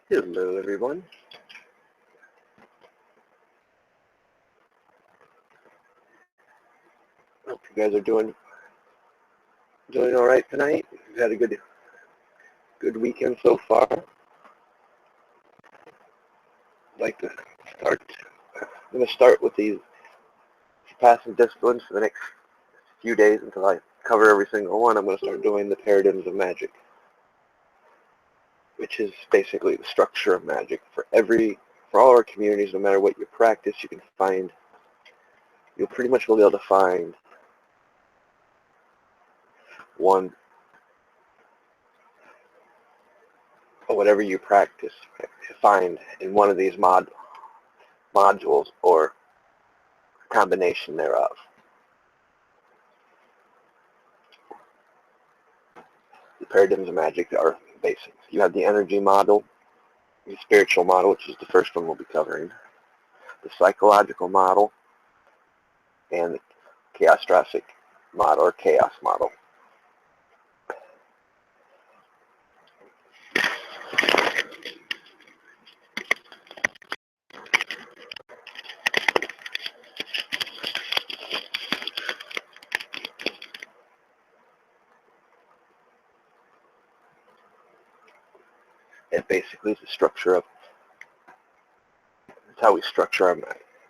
Hello everyone. Hope you guys are doing all right tonight. You've had a good weekend so far. I'd like to start. I'm going to start with these passing disciplines for the next few days until I cover every single one. I'm going to start doing the paradigms of magic, which is basically the structure of magic for all our communities. No matter what you practice, you'll pretty much will be able to find one, or whatever you practice, find in one of these modules or combination thereof. The paradigms of magic are basic. You have the energy model, the spiritual model, which is the first one we'll be covering, the psychological model, and the chaostrasic model or chaos model. It basically is the structure of, it's how we structure our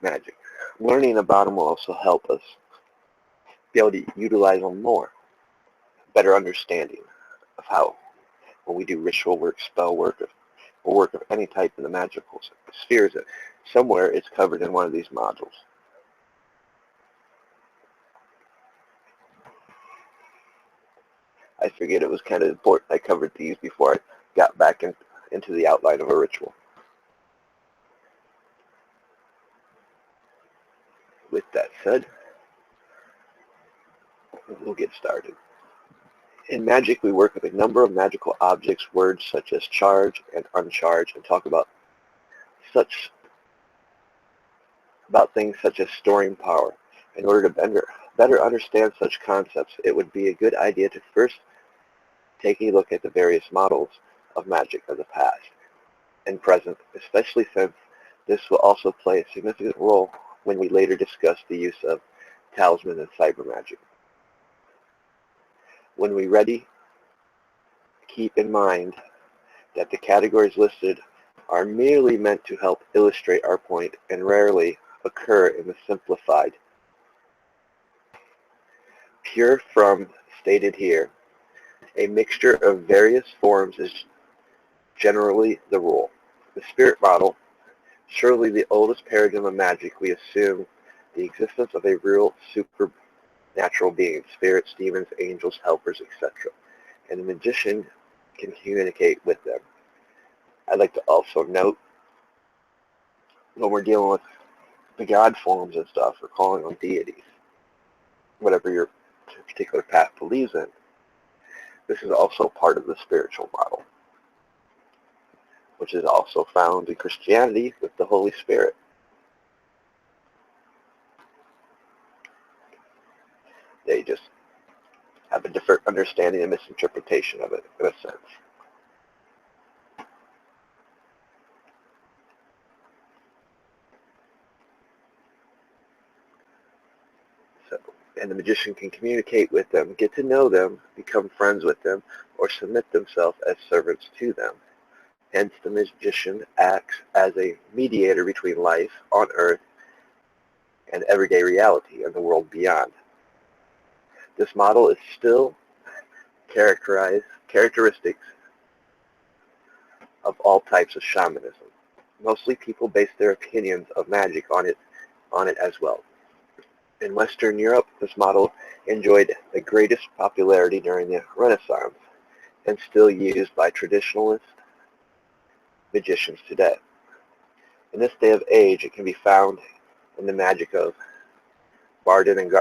magic. Learning about them will also help us be able to utilize them more. Better understanding of how, when we do ritual work, spell work, or work of any type in the magical spheres, that somewhere it's covered in one of these modules. I figured it was kind of important I covered these before I got back into the outline of a ritual. With that said, we'll get started. In magic, we work with a number of magical objects, words such as charge and uncharged, and talk about things such as storing power. In order to better understand such concepts, it would be a good idea to first take a look at the various models of magic of the past and present, especially since this will also play a significant role when we later discuss the use of talismans and cyber magic. When we're ready, keep in mind that the categories listed are merely meant to help illustrate our point and rarely occur in the simplified. Pure from stated here, a mixture of various forms is generally the rule. The spirit model, surely the oldest paradigm of magic, we assume the existence of a real supernatural being, spirits, demons, angels, helpers, etc. And the magician can communicate with them. I'd like to also note, when we're dealing with the God forms and stuff, we're calling on deities, whatever your particular path believes in, this is also part of the spiritual model, which is also found in Christianity with the Holy Spirit. They just have a different understanding and misinterpretation of it, in a sense. And the magician can communicate with them, get to know them, become friends with them, or submit themselves as servants to them. Hence, the magician acts as a mediator between life on earth and everyday reality and the world beyond. This model is still characteristics of all types of shamanism. Mostly people base their opinions of magic on it as well. In Western Europe, this model enjoyed the greatest popularity during the Renaissance and still used by traditionalist magicians today. In this day of age, it can be found in the magic of Bardin and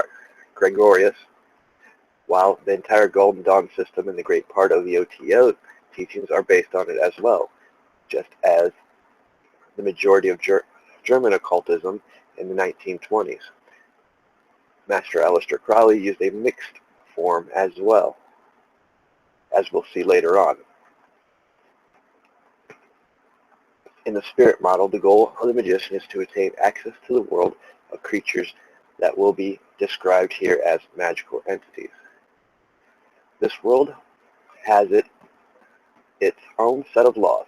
Gregorius, while the entire Golden Dawn system and the great part of the O.T.O teachings are based on it as well, just as the majority of German occultism in the 1920s. Master Aleister Crowley used a mixed form as well, as we'll see later on. In the spirit model, the goal of the magician is to attain access to the world of creatures that will be described here as magical entities. This world has its own set of laws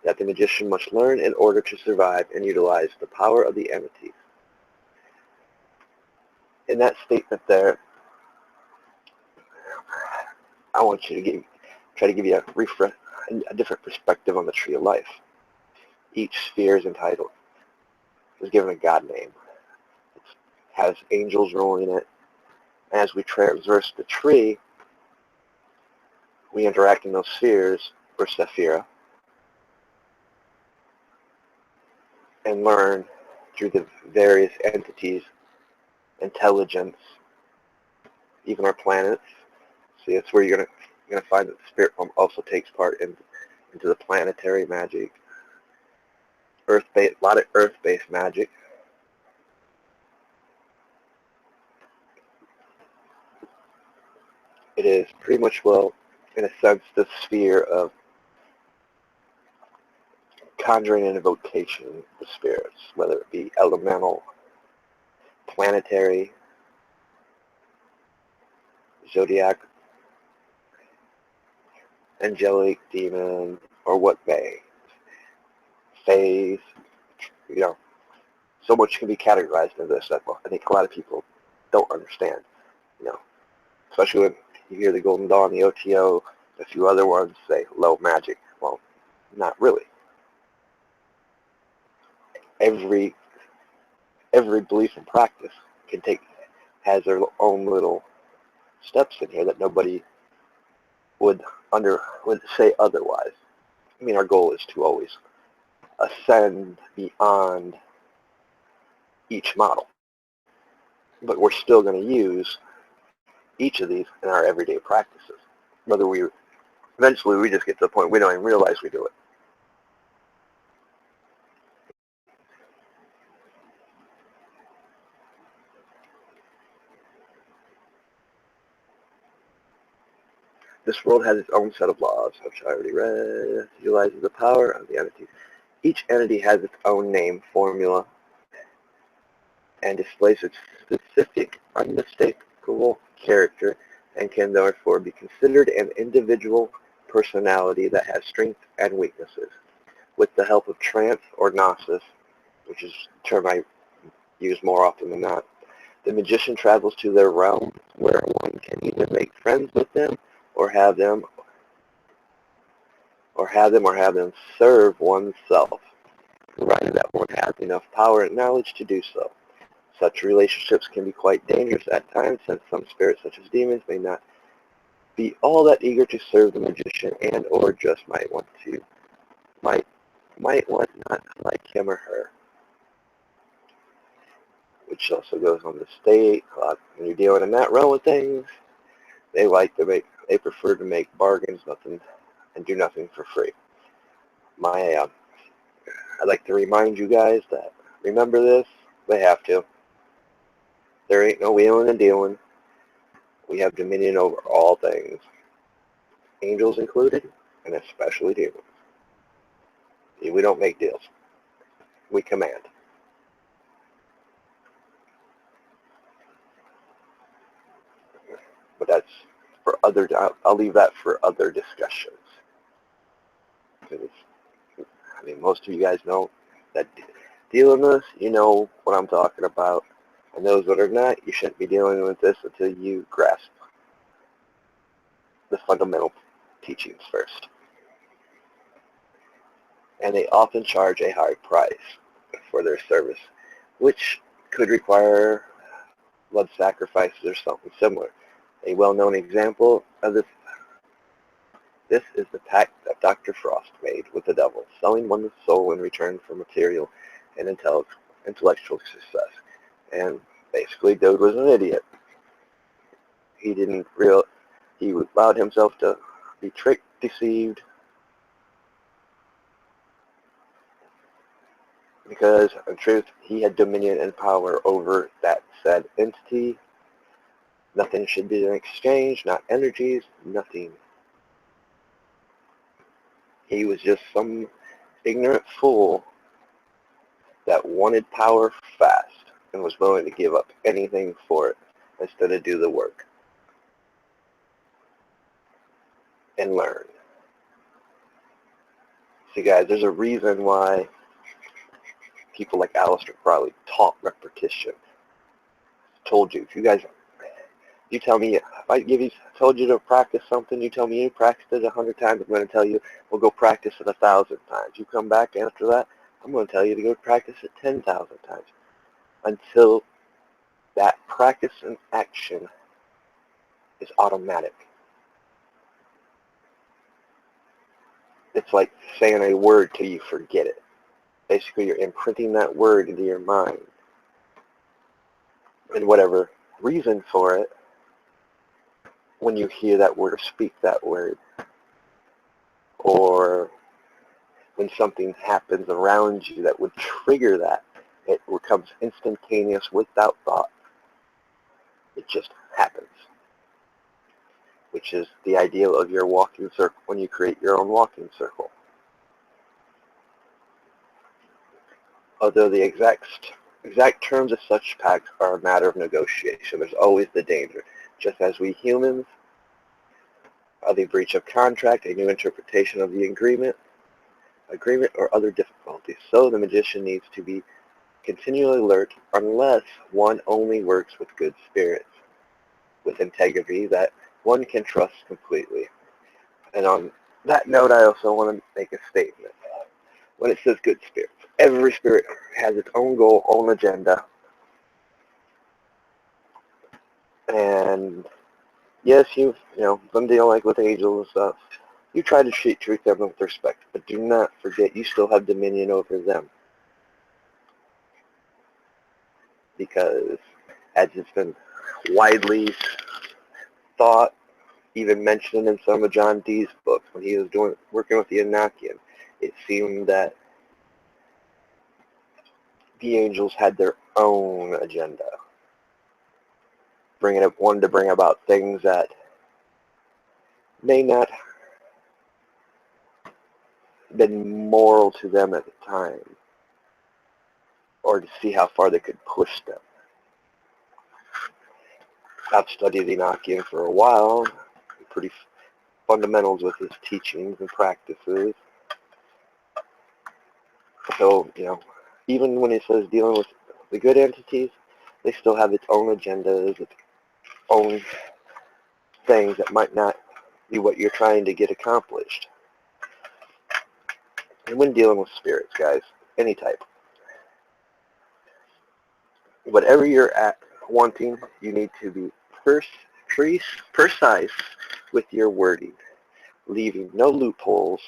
that the magician must learn in order to survive and utilize the power of the entities. In that statement there, I want you to try to give you a different perspective on the tree of life. Each sphere is entitled, is given a God name. It has angels ruling it. As we traverse the tree, we interact in those spheres, or sephira, and learn through the various entities, intelligence, even our planets. See, that's where you're gonna find that the spirit realm also takes part into the planetary magic, a lot of earth-based magic. It is pretty much, well, in a sense, the sphere of conjuring and invocation of the spirits, whether it be elemental, planetary, zodiac, angelic, demon, or what may. Phase, so much can be categorized into this that I think a lot of people don't understand, especially when you hear the Golden Dawn, the O.T.O, a few other ones say low magic. Well, not really. Every belief and practice has their own little steps in here that nobody would say otherwise. I mean, our goal is to always ascend beyond each model, but we're still going to use each of these in our everyday practices. Eventually we just get to the point we don't even realize we do it. This world has its own set of laws, which I already read. Utilizes the power of the entities. Each entity has its own name, formula, and displays its specific, unmistakable character, and can therefore be considered an individual personality that has strengths and weaknesses. With the help of trance or gnosis, which is a term I use more often than not, the magician travels to their realm where one can either make friends with them or have them serve oneself, provided that one has enough power and knowledge to do so. Such relationships can be quite dangerous at times, since some spirits, such as demons, may not be all that eager to serve the magician, and or just might want not like him or her. Which also goes on to state, when you're dealing in that realm of things, they prefer to make bargains, and do nothing for free. I'd like to remind you guys that, remember this, they have to. There ain't no wheeling and dealing. We have dominion over all things, angels included, and especially demons. We don't make deals. We command. But that's for I'll leave that for other discussions. Because, most of you guys know that dealing with this, you know what I'm talking about. And those that are not, you shouldn't be dealing with this until you grasp the fundamental teachings first. And they often charge a high price for their service, which could require blood sacrifices or something similar. A well-known example of this is the pact that Dr. Frost made with the devil, selling one's soul in return for material and intellectual success. And basically, dude was an idiot. He allowed himself to be tricked, deceived, because in truth, he had dominion and power over that said entity. Nothing should be in exchange, not energies, nothing. He was just some ignorant fool that wanted power fast and was willing to give up anything for it instead of do the work and learn. See, guys, there's a reason why people like Aleister Crowley taught repetition. Told you, if you tell me, if I told you to practice something, you tell me you practiced it 100 times, I'm going to tell you, well, go practice it 1,000 times. You come back after that, I'm going to tell you to go practice it 10,000 times until that practice and action is automatic. It's like saying a word till you forget it. Basically, you're imprinting that word into your mind. And whatever reason for it, when you hear that word or speak that word, or when something happens around you that would trigger that, it becomes instantaneous without thought. It just happens, which is the ideal of your walking circle when you create your own walking circle. Although the exact terms of such pacts are a matter of negotiation, there's always the danger. Just as we humans are the breach of contract, a new interpretation of the agreement, or other difficulties. So the magician needs to be continually alert unless one only works with good spirits, with integrity that one can trust completely. And on that note, I also want to make a statement. When it says good spirits, every spirit has its own goal, own agenda. And yes, you've been dealing like with angels and stuff. You try to treat them with respect, but do not forget you still have dominion over them. Because as it's been widely thought, even mentioned in some of John Dee's books, when he was working with the Enochian, it seemed that the angels had their own agenda. Wanted to bring about things that may not have been moral to them at the time, or to see how far they could push them. I've studied Enochian for a while, pretty fundamentals with his teachings and practices. So, even when he says dealing with the good entities, they still have its own agendas, its own things that might not be what you're trying to get accomplished. And when dealing with spirits, guys, any type, whatever you're wanting, you need to be precise with your wording, leaving no loopholes,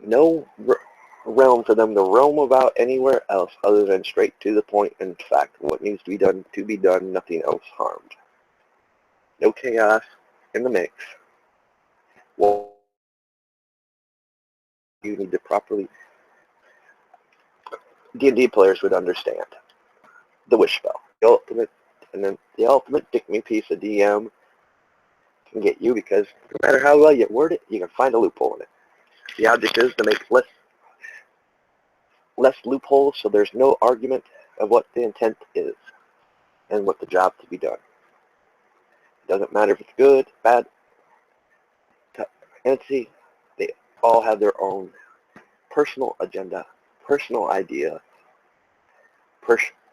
no realm for them to roam about anywhere else other than straight to the point. In fact, what needs to be done, nothing else harmed. No chaos in the mix. Well, you need to properly, D&D players would understand the wish spell. The ultimate pick-me piece of DM can get you, because no matter how well you word it, you can find a loophole in it. The object is to make less loopholes, so there's no argument of what the intent is and what the job to be done. It doesn't matter if it's good, bad, entity. They all have their own personal agenda, personal idea,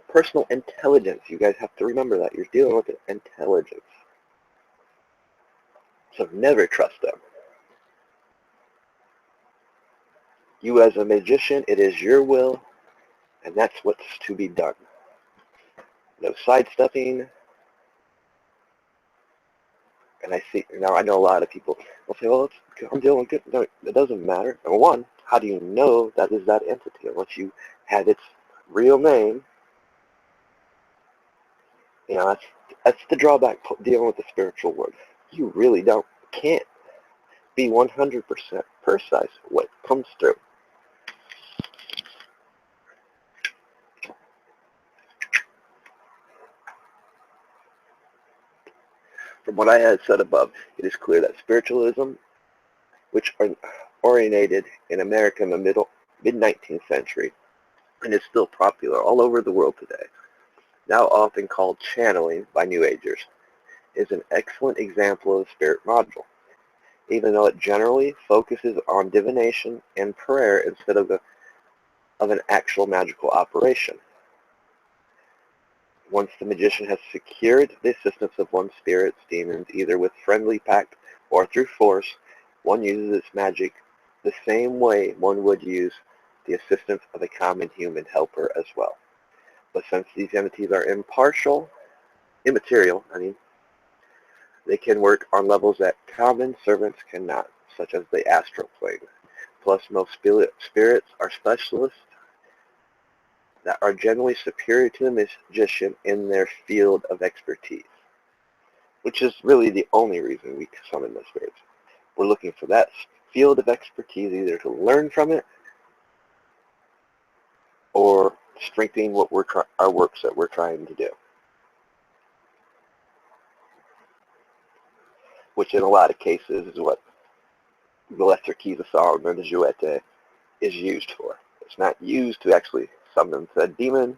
personal intelligence. You guys have to remember that. You're dealing with intelligence. So never trust them. You as a magician, it is your will, and that's what's to be done. No sidestepping. And I know a lot of people will say, well, I'm dealing good. No, it doesn't matter. Number one, how do you know that is that entity unless you had its real name? That's the drawback dealing with the spiritual world. You really can't be 100% precise what comes through. From what I had said above, it is clear that spiritualism, which originated in America in the mid-19th century and is still popular all over the world today, now often called channeling by New Agers, is an excellent example of the spirit module, even though it generally focuses on divination and prayer instead of an actual magical operation. Once the magician has secured the assistance of one's spirits, demons, either with friendly pact or through force, one uses its magic the same way one would use the assistance of a common human helper as well. But since these entities are immaterial, they can work on levels that common servants cannot, such as the astral plane. Plus, most spirits are specialists that are generally superior to the magician in their field of expertise, which is really the only reason we summon the spirits. We're looking for that field of expertise either to learn from it or strengthening what our works that we're trying to do, which in a lot of cases is what the Lesser Keys of Solomon, the Jouette, is used for. It's not used to actually summon said demon.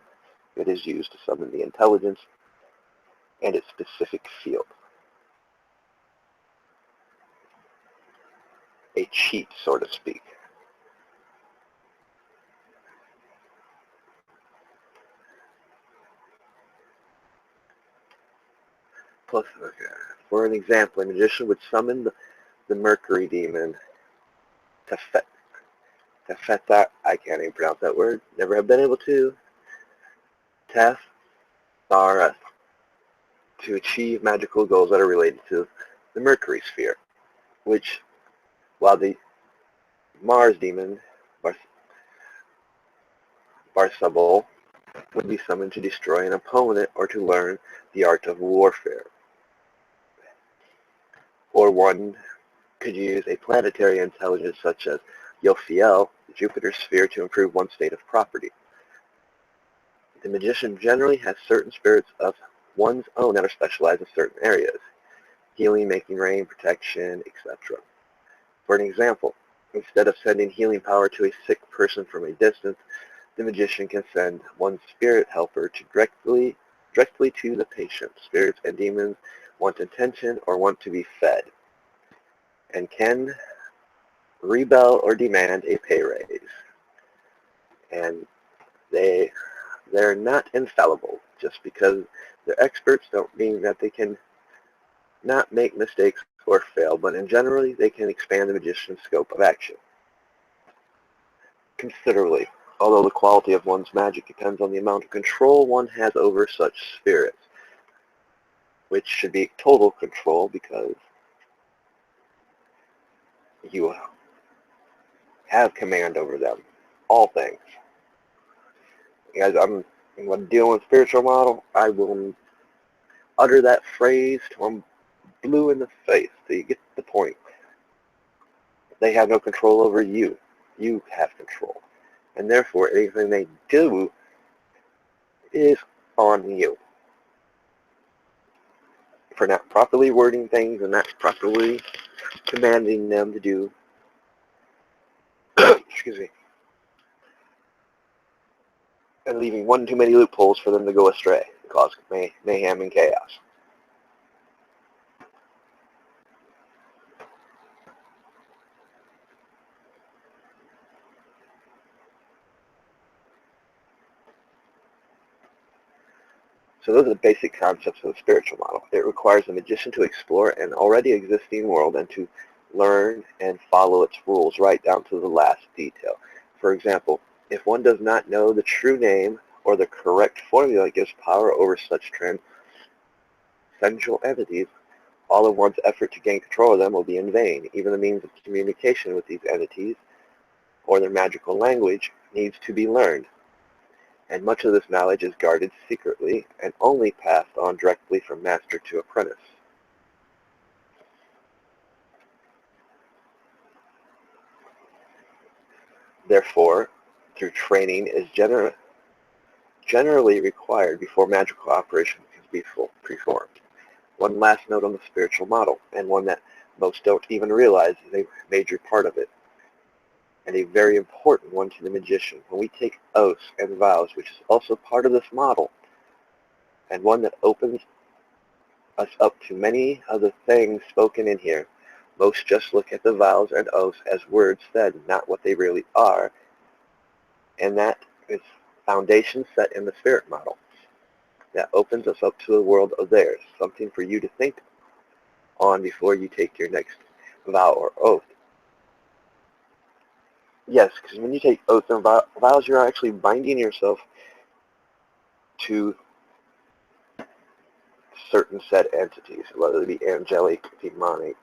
It is used to summon the intelligence and its specific field. A cheat, so to speak. Plus, for an example, a magician would summon the Mercury demon, Tefeta, I can't even pronounce that word, never have been able to, Tefara, to achieve magical goals that are related to the Mercury sphere, which, while the Mars demon, Barsabul, would be summoned to destroy an opponent or to learn the art of warfare. Or one could use a planetary intelligence such as Yophiel, Jupiter's sphere, to improve one's state of property. The magician generally has certain spirits of one's own that are specialized in certain areas: healing, making rain, protection, etc. For an example, instead of sending healing power to a sick person from a distance, the magician can send one spirit helper directly to the patient. Spirits and demons want attention or want to be fed, and can rebel or demand a pay raise. And they're not infallible. Just because they're experts don't mean that they can not make mistakes or fail, but in generally they can expand the magician's scope of action considerably, although the quality of one's magic depends on the amount of control one has over such spirits, which should be total control because you have command over them, all things. As when dealing with spiritual model, I will utter that phrase till I'm blue in the face, so you get the point. They have no control over you. You have control. And therefore, anything they do is on you for not properly wording things and not properly commanding them to do, excuse me, and leaving one too many loopholes for them to go astray, cause mayhem and chaos. So those are the basic concepts of the spiritual model. It requires the magician to explore an already existing world and to learn and follow its rules right down to the last detail. For example, if one does not know the true name or the correct formula that gives power over such transcendental entities, all of one's effort to gain control of them will be in vain. Even the means of communication with these entities or their magical language needs to be learned. And much of this knowledge is guarded secretly and only passed on directly from master to apprentice. Therefore, through training is generally required before magical operation can be performed. One last note on the spiritual model, and one that most don't even realize is a major part of it, and a very important one to the magician. When we take oaths and vows, which is also part of this model, and one that opens us up to many of the things spoken in here, most just look at the vows and oaths as words said, not what they really are, and that is foundation set in the spirit model. That opens us up to the world of theirs, something for you to think on before you take your next vow or oath. Yes, because when you take oaths and vows, you're actually binding yourself to certain set entities, whether they be angelic, demonic,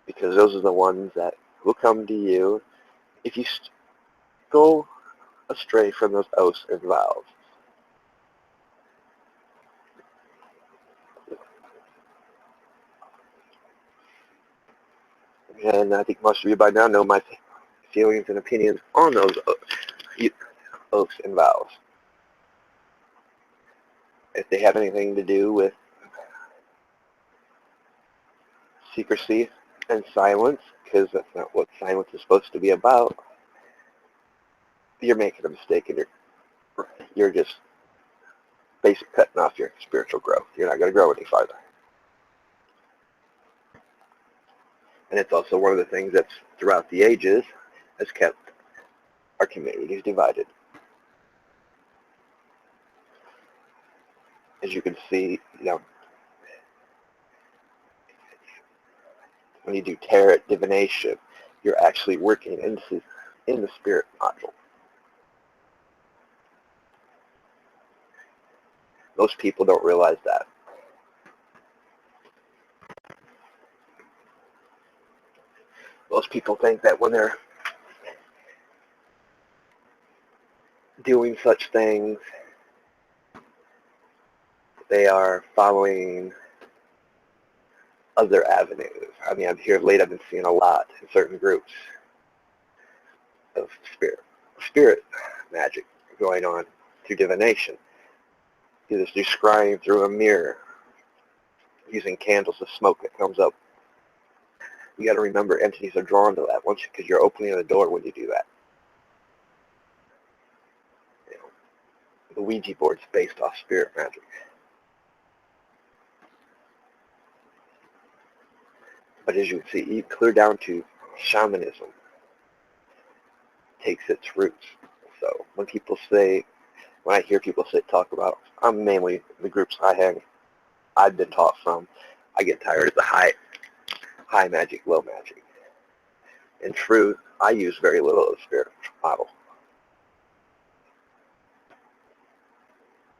because those are the ones that will come to you if you go astray from those oaths and vows. And I think most of you by now know my feelings and opinions on those oaths and vows. If they have anything to do with secrecy and silence, because that's not what silence is supposed to be about, you're making a mistake and you're just basically cutting off your spiritual growth. You're not going to grow any farther. And it's also one of the things that's throughout the ages has kept our communities divided. As you can see, when you do tarot divination, you're actually working in the spirit module. Most people don't realize that. Most people think that when they're doing such things, they are following other avenues. I mean, here of late I've been seeing a lot in certain groups of spirit magic going on through divination. You just do scrying through a mirror using candles of smoke that comes up. You got to remember, entities are drawn to that because you're opening the door when you do that. The Ouija board's based off spirit magic. But as you can see, clear down to shamanism takes its roots. So when I hear people talk about, I'm mainly the groups I've been taught from, I get tired of the high magic, low magic. In truth, I use very little of the spirit model.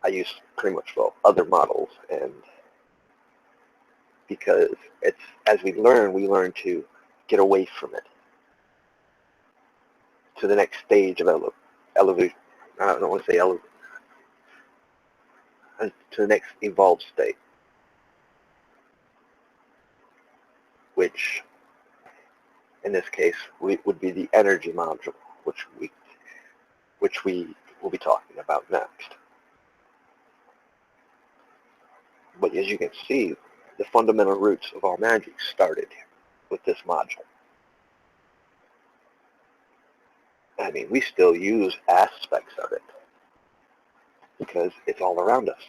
I use pretty much other models, and because it's, as we learn to get away from it to the next stage of elevation. I don't want to say elevation, to the next evolved state, which in this case would be the energy module, which we will be talking about next. But as you can see, the fundamental roots of our magic started with this module. I mean, we still use aspects of it because it's all around us.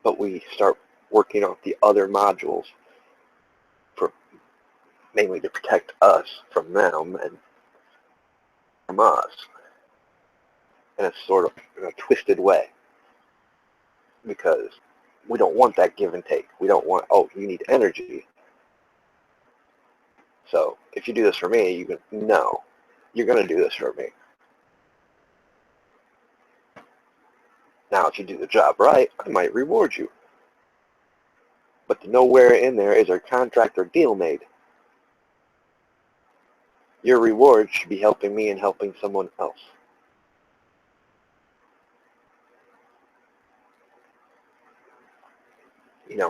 But we start working off the other modules mainly to protect us from them and from us in a sort of in a twisted way, because we don't want that give and take. We don't want, oh, you need energy, so if you do this for me, no, you're going to do this for me. Now, if you do the job right, I might reward you. But nowhere in there is a contract or deal made. Your reward should be helping me and helping someone else.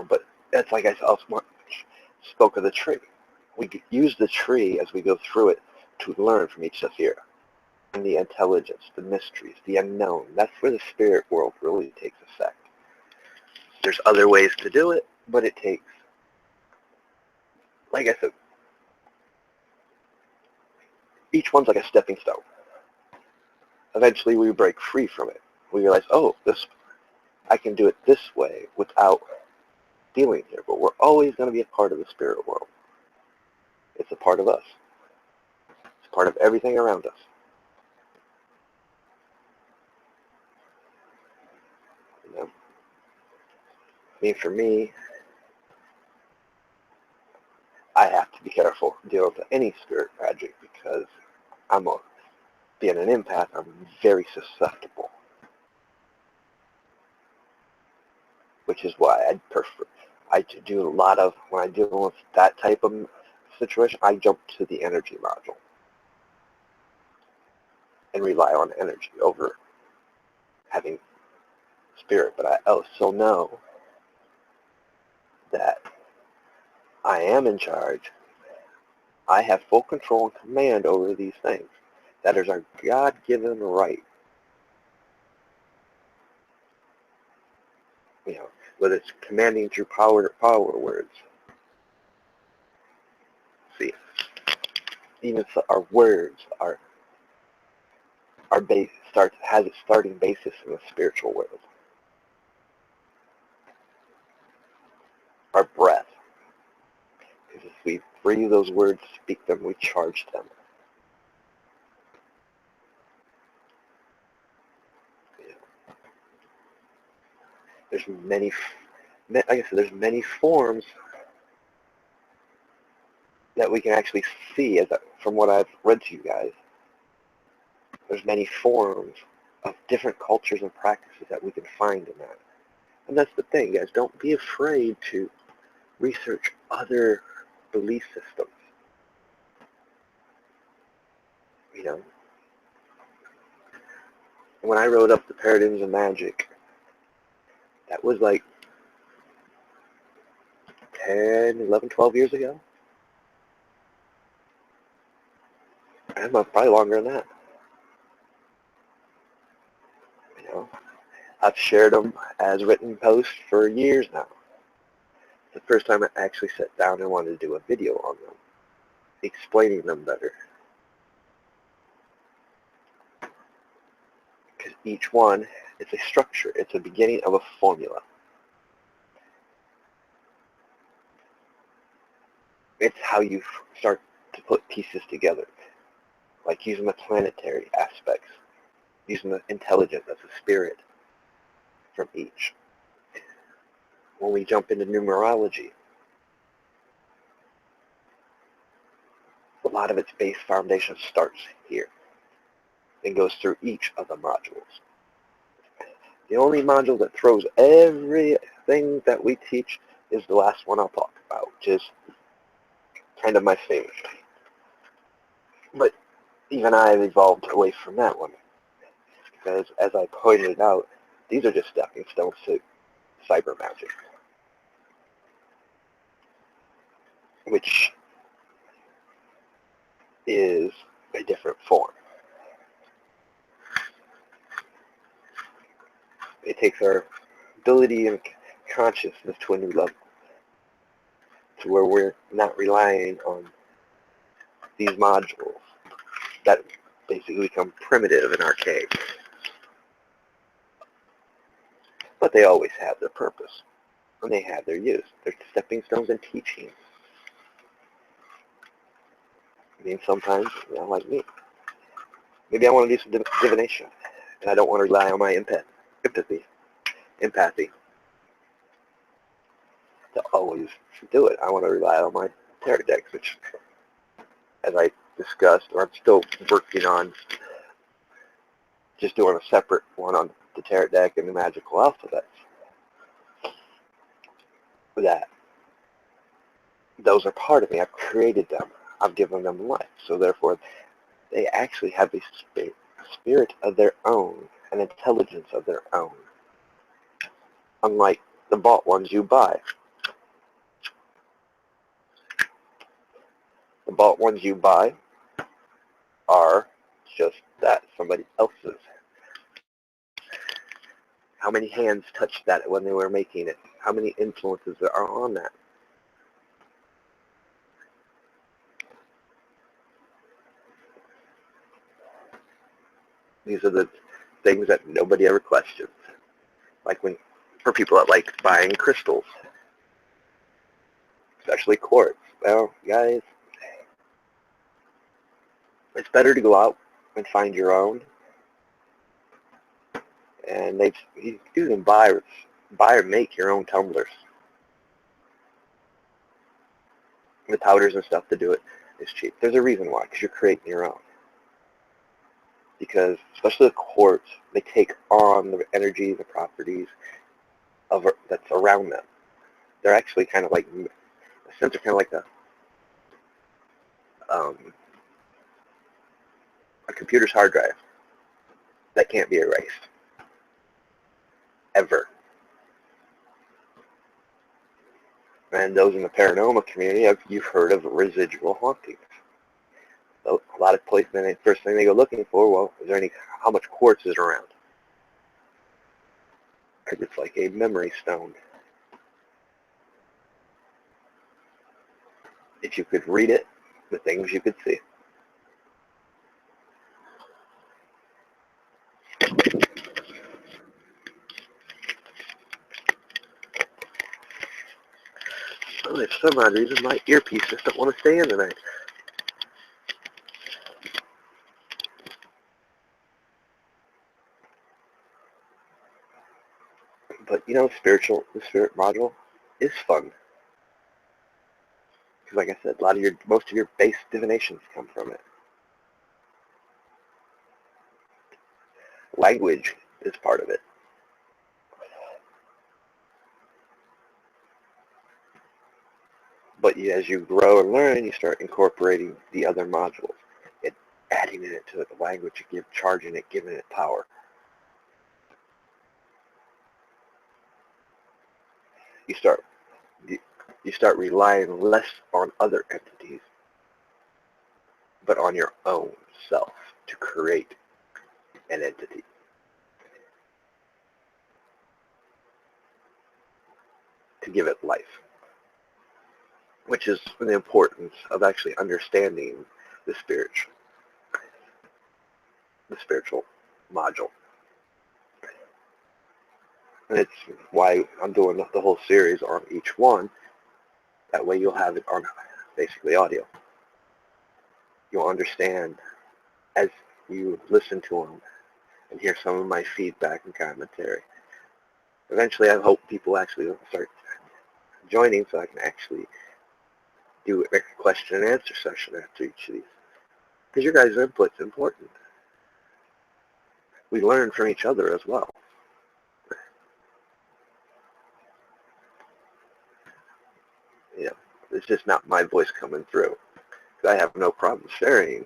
But that's like I spoke of the tree. We use the tree as we go through it to learn from each sphere. And the intelligence, the mysteries, the unknown. That's where the spirit world really takes effect. There's other ways to do it, but it takes, like I said, each one's like a stepping stone. Eventually we break free from it. We realize, oh, I can do it this way without dealing here, but we're always going to be a part of the spirit world. It's a part of us. It's part of everything around us. You know? I mean, for me, I have to be careful dealing with any spirit magic because being an empath, I'm very susceptible. Which is why I do a lot of, when I deal with that type of situation, I jump to the energy module and rely on energy over having spirit. But I also know that I am in charge. I have full control and command over these things. That is our God-given right. You know, whether it's commanding through power words. See, even our words our base has its starting basis in the spiritual world. Our breath. Because if we breathe those words, speak them, we charge them. There's many, like I said, there's many forms that we can actually see from what I've read to you guys. There's many forms of different cultures and practices that we can find in that. And that's the thing, guys. Don't be afraid to research other belief systems. You know, when I wrote up the Paradigms of Magic, that was like 10, 11, 12 years ago. And probably longer than that. You know, I've shared them as written posts for years now. The first time I actually sat down and wanted to do a video on them, explaining them better. Because each one, it's a structure. It's a beginning of a formula. It's how you start to put pieces together. Like using the planetary aspects, using the intelligence as a spirit from each. When we jump into numerology, a lot of its base foundation starts here and goes through each of the modules. The only module that throws everything that we teach is the last one I'll talk about, which is kind of my favorite. But even I have evolved away from that one. Because as I pointed out, these are just stepping stones to cyber magic. Which is a different form. It takes our ability and consciousness to a new level, to where we're not relying on these modules that basically become primitive and archaic. But they always have their purpose, and they have their use. They're stepping stones and teaching. I mean, sometimes, you know, like me, maybe I want to do some divination, and I don't want to rely on my empathy to always do it. I want to rely on my tarot decks, which, as I discussed, or I'm still working on, just doing a separate one on the tarot deck and the magical alphabets. That those are part of me. I've created them. I've given them life. So therefore, they actually have a spirit of their own, an intelligence of their own. Unlike the bought ones you buy. The bought ones you buy are just that, somebody else's. How many hands touched that when they were making it? how many influences there are on that. These are the things that nobody ever questions. Like for people that like buying crystals, especially quartz. Well, guys, it's better to go out and find your own. And you can buy or make your own tumblers. The powders and stuff to do it is cheap. There's a reason why, because you're creating your own. Because especially the quartz, they take on the energy, the properties that's around them. They're actually kind of like, in a sense, they're kind of like a computer's hard drive that can't be erased ever. And those in the paranormal community, you've heard of residual hauntings. So a lot of places, the first thing they go looking for, well, is there how much quartz is around? Because it's like a memory stone. If you could read it, the things you could see. Well, if for some odd reason my earpiece just don't want to stay in tonight. But you know, the spirit module is fun. Because like I said, most of your base divinations come from it. Language is part of it. But as you grow and learn, you start incorporating the other modules, and adding it to the language, charging it, giving it power. You start relying less on other entities, but on your own self to create an entity. To give it life. Which is the importance of actually understanding the spiritual module. And it's why I'm doing the whole series on each one. That way you'll have it on basically audio. You'll understand as you listen to them and hear some of my feedback and commentary. Eventually I hope people actually will start joining so I can actually do a question and answer session after each of these. Because your guys' input's important. We learn from each other as well. You know, it's just not my voice coming through. I have no problem sharing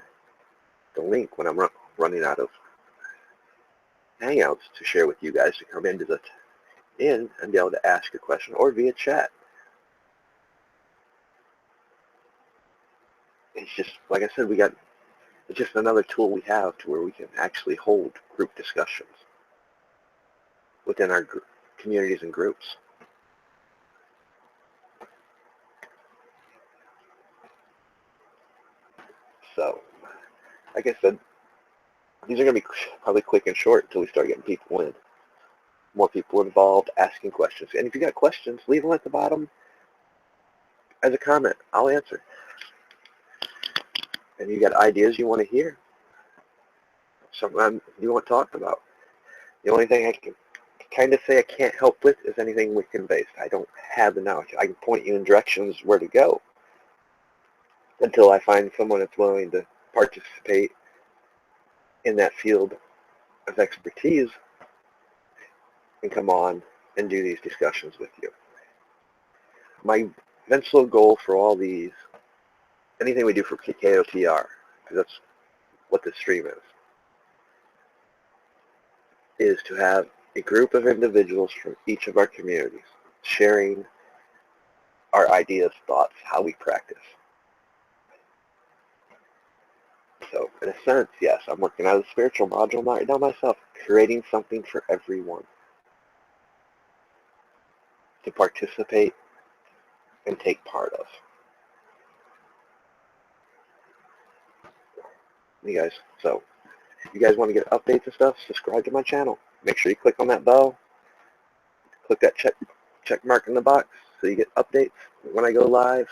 the link when I'm running out of Hangouts to share with you guys to come and be able to ask a question or via chat. It's just, like I said, it's just another tool we have to where we can actually hold group discussions within our communities and groups. So, like I said, these are going to be probably quick and short until we start getting people in. More people involved, asking questions. And if you got questions, leave them at the bottom as a comment. I'll answer. And you got ideas you want to hear, something you want to talk about. The only thing I can kind of say I can't help with is anything Wiccan-based. I don't have the knowledge. I can point you in directions where to go until I find someone that's willing to participate in that field of expertise and come on and do these discussions with you. My eventual goal for all these, anything we do for O.T.O, because that's what this stream is to have a group of individuals from each of our communities sharing our ideas, thoughts, how we practice. So in a sense, yes, I'm working on the spiritual module right now myself, creating something for everyone to participate and take part of. You guys, so if you guys want to get updates and stuff, subscribe to my channel. Make sure you click on that bell, click that check mark in the box so you get updates when I go live.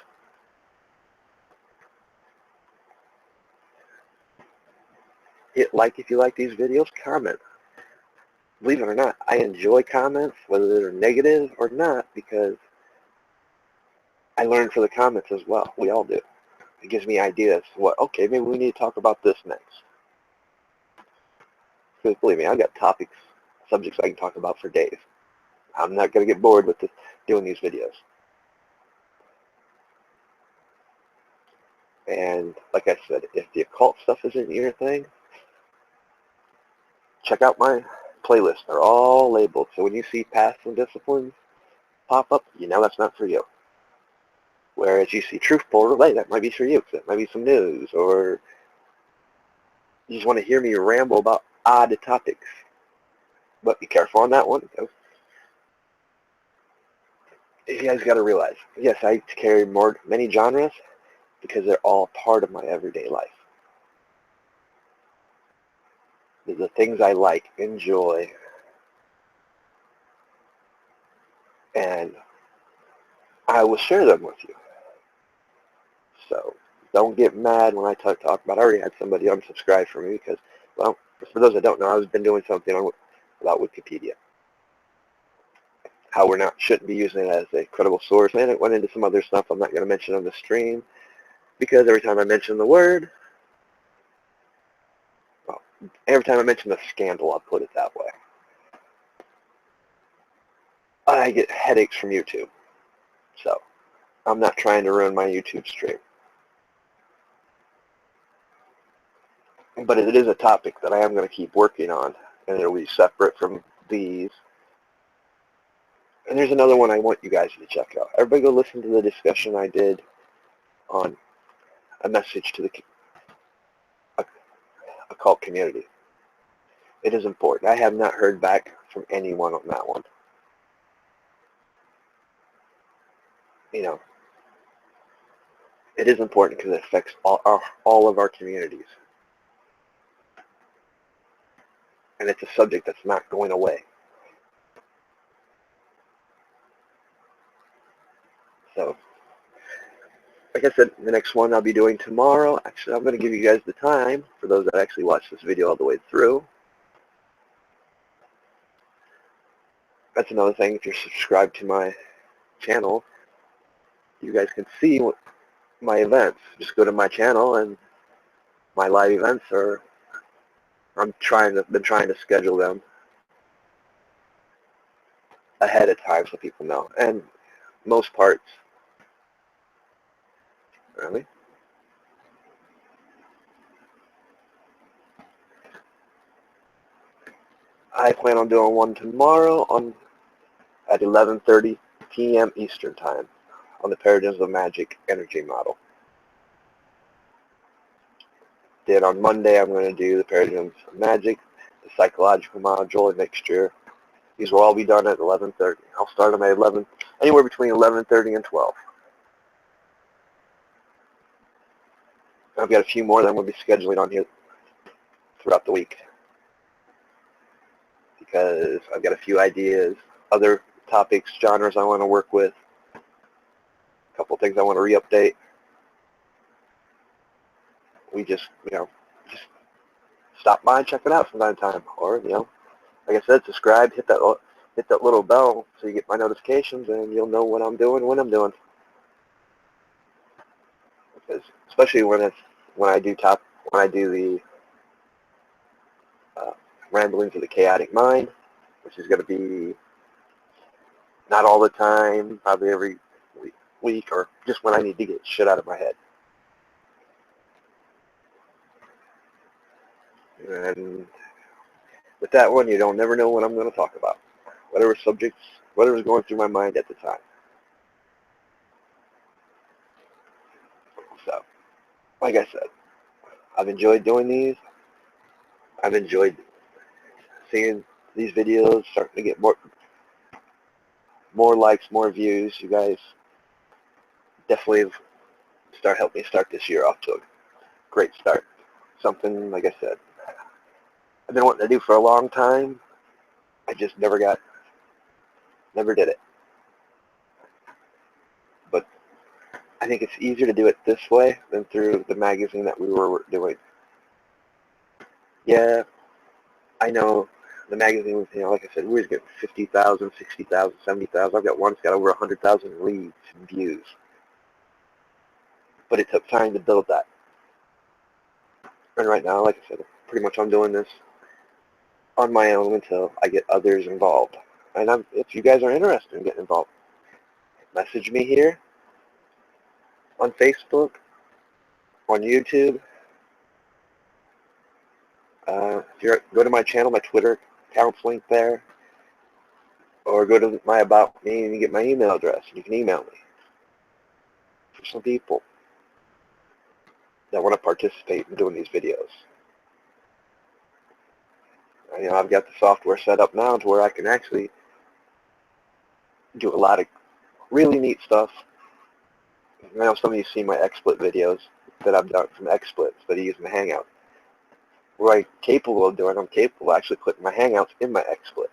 Hit like if you like these videos, comment. Believe it or not, I enjoy comments, whether they're negative or not, because I learn from the comments as well. We all do. It gives me ideas. What? Okay, maybe we need to talk about this next. Because believe me, I've got topics, subjects I can talk about for days. I'm not going to get bored with doing these videos. And like I said, if the occult stuff isn't your thing, check out my playlist. They're all labeled. So when you see paths and disciplines pop up, you know that's not for you. Whereas you see truth portal, hey, that might be for you. That might be some news, or you just want to hear me ramble about odd topics. But be careful on that one, because you guys got to realize, yes, I carry many genres because they're all part of my everyday life. They're the things I like, enjoy, and I will share them with you. So don't get mad when I talk about. I already had somebody unsubscribe from me because, well, for those that don't know, I've been doing something about Wikipedia. How shouldn't be using it as a credible source, and it went into some other stuff I'm not going to mention on the stream, because every time I mention the word, well, every time I mention the scandal, I'll put it that way, I get headaches from YouTube. So I'm not trying to ruin my YouTube stream. But it is a topic that I am going to keep working on, and it'll be separate from these. And there's another one I want you guys to check out. Everybody go listen to the discussion I did on a message to the occult community. It is important. I have not heard back from anyone on that one. You know, it is important because it affects all of our communities. And it's a subject that's not going away. So, like I said, the next one I'll be doing tomorrow. Actually, I'm going to give you guys the time, for those that actually watch this video all the way through. That's another thing. If you're subscribed to my channel, you guys can see my events. Just go to my channel, and my live events are, been trying to schedule them ahead of time so people know. And most parts, really, I plan on doing one tomorrow at 11:30 p.m. Eastern Time on the Paradigms of Magic energy model. Then on Monday, I'm going to do the Paradigms of Magic, the psychological module, and mixture. These will all be done at 11:30. I'll start them at anywhere between 11:30 and 12. I've got a few more that I'm going to be scheduling on here throughout the week, because I've got a few ideas, other topics, genres I want to work with, a couple things I want to re-update. We just stop by and check it out from time to time. Or, like I said, subscribe, hit that little bell so you get my notifications, and you'll know what I'm doing when I'm doing. Because especially when I do the ramblings of the chaotic mind, which is going to be not all the time, probably every week, or just when I need to get shit out of my head. And with that one, you don't never know what I'm going to talk about. Whatever's going through my mind at the time. So, like I said, I've enjoyed doing these. I've enjoyed seeing these videos starting to get more likes, more views. You guys definitely help me start this year off to a great start. Something, like I said, I've been wanting to do for a long time. I just never did it. But I think it's easier to do it this way than through the magazine that we were doing. Yeah, I know the magazine was, like I said, we was getting 50,000, 60,000, 70,000. I've got one that's got over 100,000 reads and views. But it took time to build that. And right now, like I said, pretty much I'm doing this on my own until I get others involved. And if you guys are interested in getting involved, message me here on Facebook, on YouTube. Go to my channel, my Twitter account's linked there, or go to my About Me and you get my email address. You can email me. For some people that want to participate in doing these videos. I've got the software set up now to where I can actually do a lot of really neat stuff. I know some of you see my XSplit videos that I've done from XSplit instead of using the Hangout. What I'm capable of doing, I'm capable of actually putting my Hangouts in my XSplit.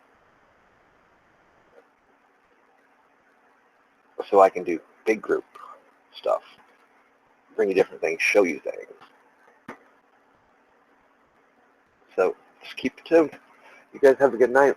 So I can do big group stuff, bring you different things, show you things. So just keep tuned. You guys have a good night.